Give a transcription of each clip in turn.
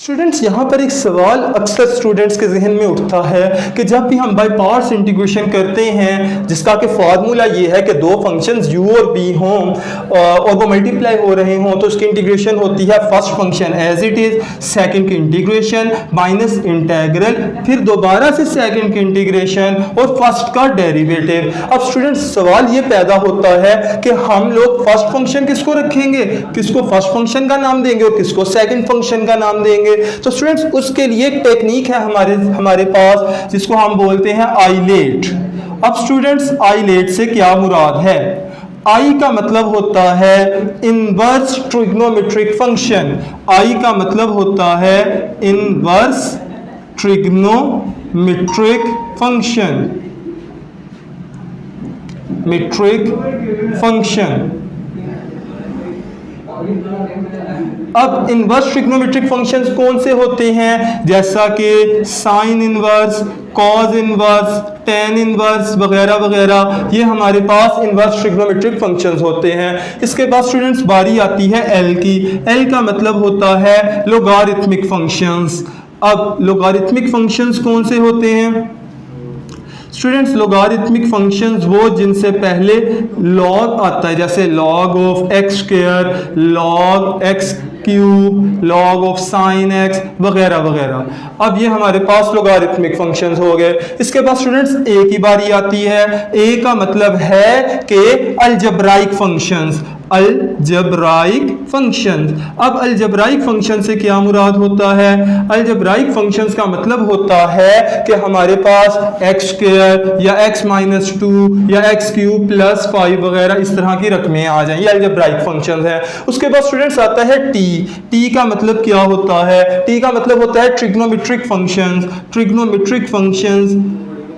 Students, यहाँ पर एक सवाल अक्सर स्टूडेंट्स के जहन में उठता है कि जब भी हम बाय पार्ट्स इंटीग्रेशन करते हैं जिसका कि फार्मूला ये है कि दो फंक्शंस u और b हों और वो मल्टीप्लाई हो रहे हों तो उसकी इंटीग्रेशन होती है first function as it is, second की इंटीग्रेशन माइनस इंटेग्रल, फिर दोबारा से सेकंड की इंटीग्रेशन और फर्स्ट का डेरिवेटिव। अब स्टूडेंट्स सवाल ये पैदा होता है कि हम लोग फर्स्ट फंक्शन किसको रखेंगे, किसको फर्स्ट फंक्शन का नाम देंगे और किसको सेकंड फंक्शन का नाम देंगे। तो स्टूडेंट्स उसके लिए एक टेक्निक है हमारे पास जिसको हम बोलते हैं आइलेट। अब स्टूडेंट्स आइलेट से क्या मुराद है? आई का मतलब होता है इनवर्स ट्रिग्नोमेट्रिक फंक्शन। आई का मतलब होता है inverse trigonometric function, metric function. अब इनवर्स ट्रिग्नोमेट्रिक फंक्शंस कौन से होते हैं? जैसा कि sine inverse, cos inverse, tan inverse वगैरह वगैरह, ये हमारे पास इनवर्स ट्रिग्नोमेट्रिक फंक्शंस होते हैं। इसके बाद स्टूडेंट्स बारी आती है एल की। एल का मतलब होता है लोगारिथमिक फंक्शंस। अब लोगारिथमिक फंक्शंस कौन से होते हैं? स्टूडेंट्स लोगारिथमिक फंक्शंस वो जिनसे पहले लॉग आता है, जैसे log of x square, log x cube, log of sine x वगैरह वगैरह। अब ये हमारे पास लोगारिथमिक फंक्शंस हो गए। इसके बाद स्टूडेंट्स ए की बारी आती है। ए का मतलब है कि अलजब्राइक फंक्शंस, अलजब्राइक फंक्शंस। अब अलजब्राइक फंक्शन से क्या मुराद होता है? अलजब्राइक फंक्शंस का मतलब होता है कि हमारे पास एक्स स्क्वायर या एक्स माइनस 2 या एक्स क्यूब प्लस 5 वगैरह इस तरह की रकमें आ जाएं, ये अलजब्राइक फंक्शंस है। उसके बाद स्टूडेंट्स आता है टी। टी का मतलब क्या होता है? टी का मतलब होता है ट्रिग्नोमेट्रिक फंक्शंस। ट्रिग्नोमेट्रिक फंक्शंस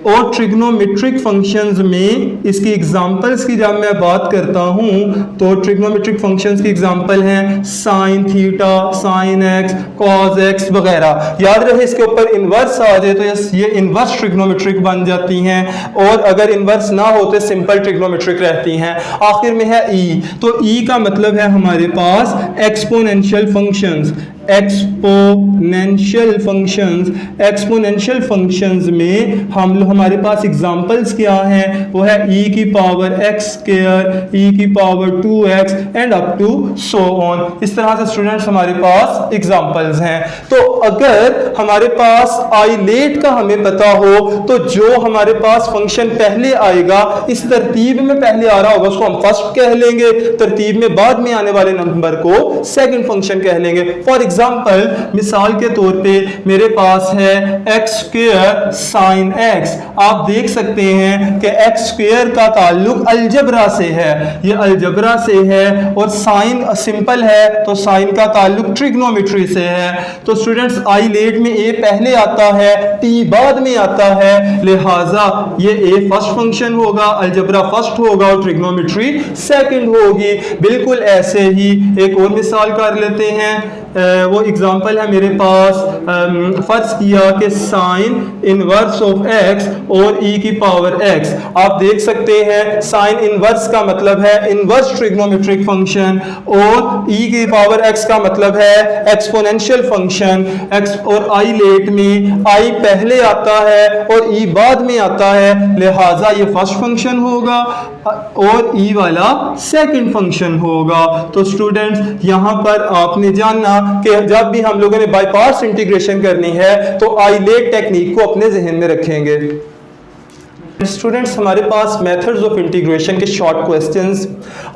और ट्रिग्नोमेट्रिक फंक्शंस में इसकी एग्जांपल्स की जब मैं बात करता हूं तो ट्रिग्नोमेट्रिक फंक्शंस की एग्जांपल हैं sine theta, sine x, cos x वगैरह। याद रहे इसके ऊपर इनवर्स आ जाए तो ये इनवर्स ट्रिग्नोमेट्रिक बन जाती हैं, और अगर इनवर्स ना हो तो सिंपल ट्रिग्नोमेट्रिक रहती हैं। आखिर में है ई। तो ई का मतलब है हमारे पास exponential functions. Exponential functions, exponential functions में हमारे पास एग्जांपल्स क्या हैं? वो है e की पावर x स्क्वायर, e की power 2x and up to so on. इस तरह से स्टूडेंट्स हमारे पास एग्जांपल्स हैं। तो अगर हमारे पास आइलेट का हमें पता हो तो जो हमारे पास फंक्शन पहले आएगा, इस तरतीब में पहले आ रहा होगा उसको हम फर्स्ट कह लेंगे, तरतीब में बाद में आने वाले नंबर को सेकंड फंक्शन कह लेंगे। फॉर एग्जाम्पल मिसाल के तौर पे मेरे पास है एक्स स्क्वायर साइन एक्स। आप देख सकते हैं कि एक्स स्क्वायर का ताल्लुक अलजबरा से है, ये अलजबरा से है, और साइन सिंपल है तो साइन का ताल्लुक ट्रिग्नोमेट्री से है। तो स्टूडेंट्स आइलेट में ए पहले आता है, टी बाद में आता है, लिहाजा ये ए फर्स्ट फंक्शन होगा, अलजबरा फर्स्ट होगा और ट्रिग्नोमेट्री सेकंड होगी। बिल्कुल ऐसे ही एक और मिसाल कर लेते हैं। वो एग्जाम्पल है मेरे पास, फर्ज किया कि साइन इनवर्स ऑफ एक्स और e की पावर x। आप देख सकते हैं साइन इनवर्स का मतलब है इनवर्स ट्रिग्नोमेट्रिक फंक्शन, और e की पावर x का मतलब है एक्सपोनेंशियल फंक्शन। x और आइलेट में i पहले आता है और e बाद में आता है, लिहाजा ये फर्स्ट फंक्शन होगा और e वाला सेकंड फंक्शन होगा। तो स्टूडेंट्स यहाँ पर आपने जानना कि जब भी हम लोगों ने बाय पार्ट्स इंटीग्रेशन करनी है तो आइलेट टेक्निक को अपने जहन में रखेंगे। स्टूडेंट्स हमारे पास मेथड्स ऑफ इंटीग्रेशन के शॉर्ट क्वेश्चंस,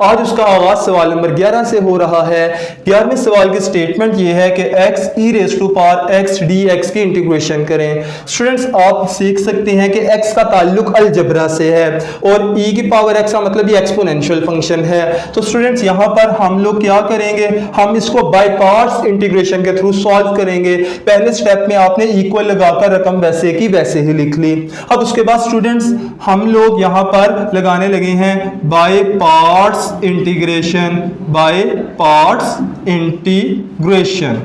आज उसका आगाज सवाल नंबर 11 से हो रहा है। 11वें सवाल की स्टेटमेंट ये है कि x e raise to power x dx की इंटीग्रेशन करें। स्टूडेंट्स आप सीख सकते हैं कि x का ताल्लुक अलजबरा से है और e की पावर x का मतलब ये एक्सपोनेंशियल फंक्शन है। तो स्टूडेंट्स यहाँ पर हम लोग क्या करेंगे, हम इसको बाय पार्ट्स इंटीग्रेशन के थ्रू सॉल्व करेंगे। पहले स्टेप में आपने इक्वल लगाकर रकम वैसे की वैसे ही लिख ली। अब उसके बाद स्टूडेंट्स हम लोग यहां पर लगाने लगे हैं by parts integration, by parts integration.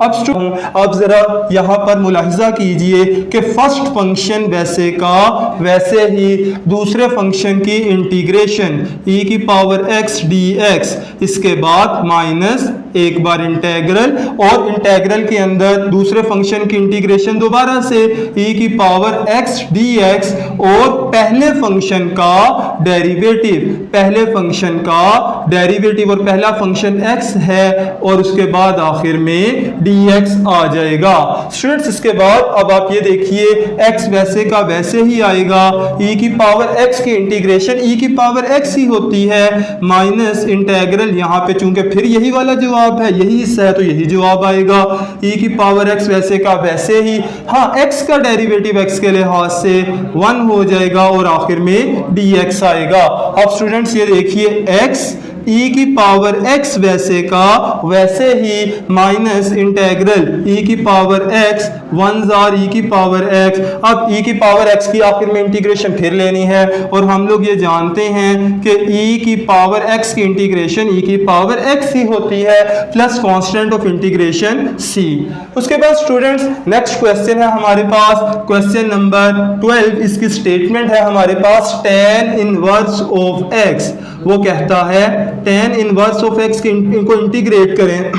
अब जरा यहां पर मुलाहिजा कीजिए कि फर्स्ट फंक्शन वैसे का वैसे ही दूसरे फंक्शन की इंटीग्रेशन e की पावर x dx, इसके बाद माइनस एक बार इंटेग्रल, और इंटेग्रल के अंदर दूसरे फंक्शन की इंटीग्रेशन दोबारा से e की पावर x dx, और पहले फंक्शन का डेरिवेटिव और पहला फंक्शन x है, और उसके बाद आखिर में dx आ जाएगा। स्टूडेंट्स इसके बाद अब आप ये देखिए x वैसे का वैसे ही आएगा, e की पावर x की इंटीग्रेशन e की पावर x ही होती है, माइनस इंटेग्रल, यहाँ पे चूंकि फिर यही वाला जवाब है, यही हिस्सा है तो यही जवाब आएगा, e की पावर x वैसे का वैसे ही, हाँ x का डेरिवेटिव x के लिहाज से 1 हो जाएगा, और आखिर में dx आएगा। अब स्टूडेंट्स ये देखिए x e की पावर x वैसे का वैसे ही, माइनस इंटेग्रल e की पावर x, 1 जार e की पावर x। अब e की पावर x की आखिर में इंटीग्रेशन फिर लेनी है, और हम लोग ये जानते हैं कि e की पावर x की इंटीग्रेशन e की पावर x ही होती है, plus constant of integration c। उसके बाद स्टूडेंट्स नेक्स्ट क्वेश्चन है हमारे पास, क्वेश्चन नंबर 12। इसकी स्टेटमेंट है हमारे पास tan इनवर्स ऑफ x। वो कहता है tan इनवर्स ऑफ x इनको इंटीग्रेट करें।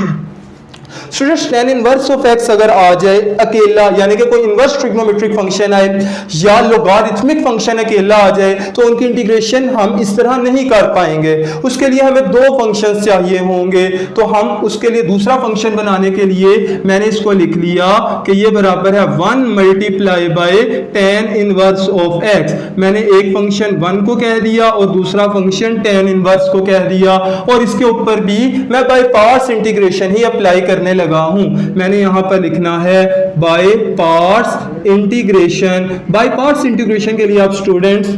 Students tan inverse of x अगर आ जाए अकेला, यानी कि कोई इनवर्स ट्रिग्नोमेट्रिक फंक्शन आए या लोगारिथमिक फंक्शन अकेला आ जाए, तो उनकी इंटीग्रेशन हम इस तरह नहीं कर पाएंगे। उसके लिए हमें दो फंक्शंस चाहिए होंगे, तो हम उसके लिए दूसरा फंक्शन बनाने के लिए मैंने इसको लिख लिया कि ये बराबर है 1 multiply by tan inverse of x। मैंने एक फंक्शन 1 को कह दिया और दूसरा फंक्शन tan इनवर्स को कह दिया, और इसके ऊपर भी मैं by parts integration he apply करने लगा हूं। मैंने यहां पर लिखना है by parts integration. By parts integration के लिए आप स्टूडेंट्स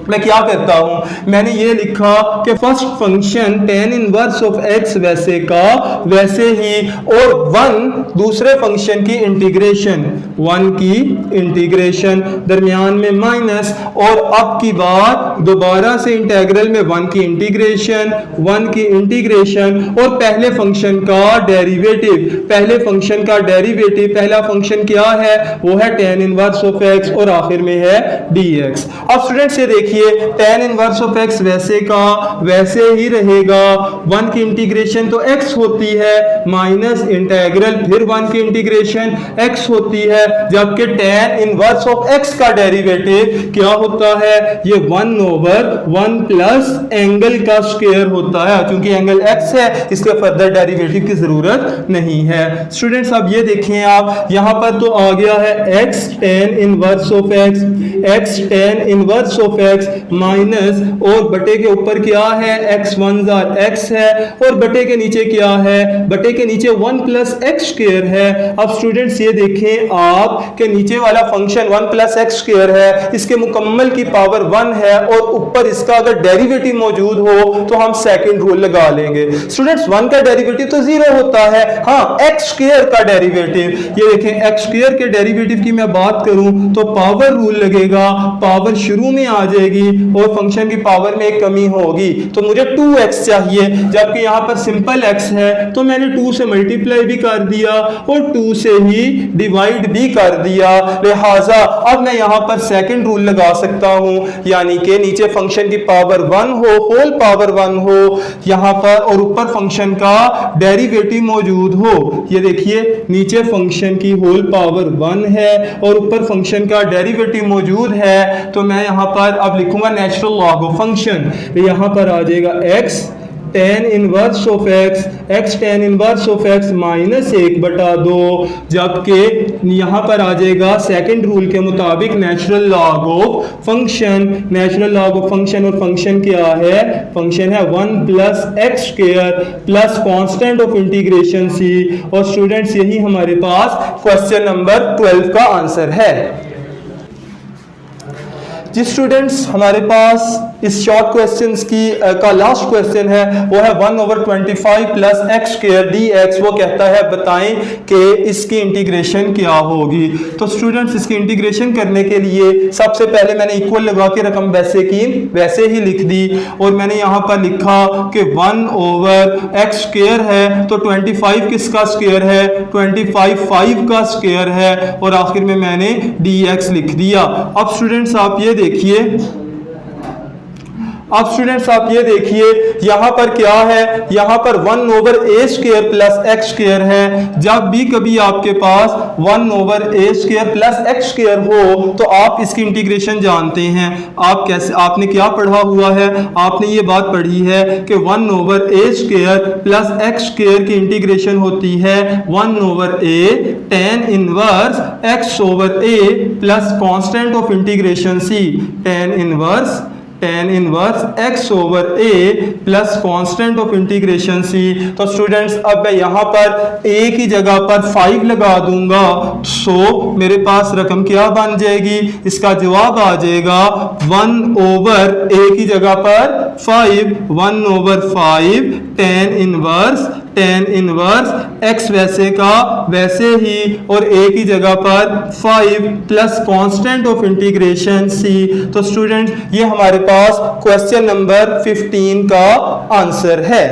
मैं क्या करता हूं, मैंने ये लिखा कि first function tan inverse of x वैसे का वैसे ही, और 1 दूसरे फंक्शन की इंटीग्रेशन, 1 की इंटीग्रेशन, दरमियान में माइनस, और अब की बात दोबारा से इंटीग्रल में 1 की इंटीग्रेशन, 1 की इंटीग्रेशन, और पहले फंक्शन का डेरिवेटिव, पहले फंक्शन का डेरिवेटिव, पहला फंक्शन क्या है, वो है tan इनवर्स ऑफ x, और आखिर में है dx। अब स्टूडेंट्स ये देखिए tan इनवर्स ऑफ x वैसे का वैसे ही रहेगा, 1 की इंटीग्रेशन तो x होती है, माइनस इंटीग्रल फिर 1 की इंटीग्रेशन x होती है, जबकि tan इनवर्स ऑफ x का डेरिवेटिव क्या होता है, ये 1/1 प्लस एंगल का स्क्वायर होता है। क्योंकि एंगल x है, इसके फर्दर डेरिवेटिव की जरूरत नहीं है। स्टूडेंट्स अब ये देखें आप, यहां पर तो आ गया है x tan inverse of x tan inverse of x minus, और बटे के ऊपर क्या है, x1 जार x है, और बटे के नीचे क्या है, बटे के नीचे 1 प्लस एक्स स्क्वायर है। अब स्टूडेंट्स ये देखें आप कि नीचे वाला फंक्शन 1 प्लस एक्स स्क्वायर है, इसके मुकम्मल की पावर 1 है, और ऊपर इसका अगर डेरिवेटिव मौजूद हो तो हम सेकंड रूल लगा लेंगे। स्टूडेंट्स 1 का डेरिवेटिव तो 0 होता है, हाँ एक्स स्क्वायर का डेरिवेटिव, ये देखें एक्स स्क्वायर के डेरिवेटिव की मैं बात करूं तो पावर रूल लगेगा, पावर शुरू में आ जाएगी और फंक्शन की पावर में एक कमी होगी, तो मुझे 2x चाहिए, जबकि यहां पर सिंपल x है तो मैंने 2 से मल्टीप्लाई भी कर दिया और 2 से ही डिवाइड भी कर दिया। लिहाजा अब मैं यहां पर सेकंड रूल लगा सकता हूं, यानी कि नीचे फंक्शन की पावर 1 हो, होल पावर 1 हो यहां पर, और ऊपर फंक्शन का डेरिवेटिव मौजूद हो। ये देखिए नीचे फंक्शन की होल पावर 1 है और ऊपर फंक्शन का डेरिवेटिव मौजूद है, तो मैं यहां पर अब लिखूंगा नेचुरल लॉग ऑफ फंक्शन, यहां पर आ जाएगा x tan inverse of x tan inverse of x minus 1/2, जबकि यहां पर आ जाएगा सेकंड रूल के मुताबिक natural log of function. Natural log of function, और फंक्शन क्या है, फंक्शन है 1 plus x square plus constant of integration c। और स्टूडेंट्स यही हमारे पास क्वेश्चन नंबर 12 का आंसर है। जी स्टूडेंट्स हमारे पास इस शॉर्ट क्वेश्चंस की का लास्ट क्वेश्चन है वो है 1/25 plus x square D x. वो कहता है बताएं कि इसकी इंटीग्रेशन क्या होगी। तो स्टूडेंट्स इसकी इंटीग्रेशन करने के लिए सबसे पहले मैंने इक्वल लगा के रकम वैसे की वैसे ही लिख दी और मैंने यहां पर लिखा कि 1/x स्क्वायर है तो 25 किसका स्क्वायर है, 25 5 का स्क्वायर है और आखिर में मैंने dx लिख दिया। अब स्टूडेंट्स आप ये देखिए, यहां पर क्या है, यहां पर 1/a square plus x square है। जब भी कभी आपके पास 1/a square plus x square हो तो आप इसकी इंटीग्रेशन जानते हैं। आप कैसे, आपने क्या पढ़ा हुआ है, आपने ये बात पढ़ी है कि 1/a square plus x square की इंटीग्रेशन होती है 1/a tan inverse x/a plus constant of integration c, tan inverse x/a plus constant of integration c। तो स्टूडेंट्स अब मैं यहां पर a की जगह पर 5 लगा दूंगा, सो मेरे पास रकम क्या बन जाएगी, इसका जवाब आ जाएगा 1/a की जगह पर 5, 1/5 tan इनवर्स x वैसे का वैसे ही और a की जगह पर 5 plus constant of integration c। तो स्टूडेंट ये हमारे पास क्वेश्चन नंबर 15 का आंसर है।